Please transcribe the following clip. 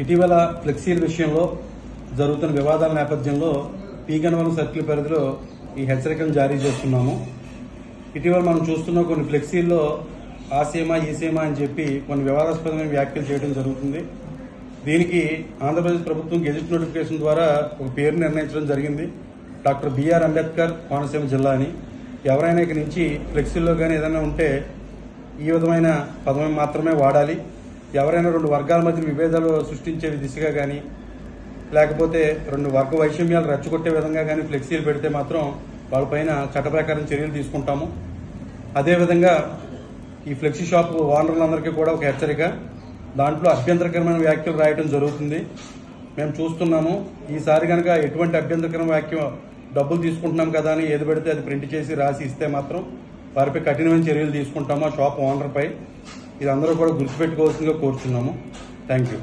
ఇటీవల ఫ్లెక్సీల విషయంలో జరుగుతున్న వివాదాల నేపథ్యంలో పీగనవరం సర్కిల్ పరిధిలో ఈ హెచ్చరికను జారీ చేస్తున్నాము. ఇటీవల మనం చూస్తున్న కొన్ని ఫ్లెక్సీల్లో ఆ సీమ ఈ సీమ అని చెప్పి కొన్ని వివాదాస్పదమైన వ్యాఖ్యలు చేయడం జరుగుతుంది. దీనికి ఆంధ్రప్రదేశ్ ప్రభుత్వం గెజిట్ నోటిఫికేషన్ ద్వారా ఒక పేరు నిర్ణయించడం జరిగింది. డాక్టర్ బిఆర్ అంబేద్కర్ కోనసీమ జిల్లా అని. ఎవరైనా ఇక నుంచి ఫ్లెక్సీల్లో కానీ ఏదైనా ఉంటే ఈ విధమైన పదం మాత్రమే వాడాలి. ఎవరైనా రెండు వర్గాల మధ్య విభేదాలు సృష్టించే దిశగా కానీ లేకపోతే రెండు వర్గ వైషమ్యాలు రెచ్చగొట్టే విధంగా కానీ ఫ్లెక్సీలు పెడితే మాత్రం వాళ్ళపైన చట్ట ప్రకారం చర్యలు తీసుకుంటాము. అదేవిధంగా ఈ ఫ్లెక్సీ షాప్ ఓనర్లందరికీ కూడా ఒక హెచ్చరిక. దాంట్లో అభ్యంతరకరమైన వ్యాఖ్యలు రాయడం జరుగుతుంది. మేము చూస్తున్నాము. ఈసారి కనుక ఎటువంటి అభ్యంతరకరమైన వ్యాఖ్య డబ్బులు తీసుకుంటున్నాం కదా అని ఏది పెడితే అది ప్రింట్ చేసి రాసి ఇస్తే మాత్రం వారిపై కఠినమైన చర్యలు తీసుకుంటాము. ఆ షాప్ ఓనర్పై ఇది అందరూ కూడా గుర్తుపెట్టుకోవాల్సిందిగా కోరుతున్నాము. Thank you.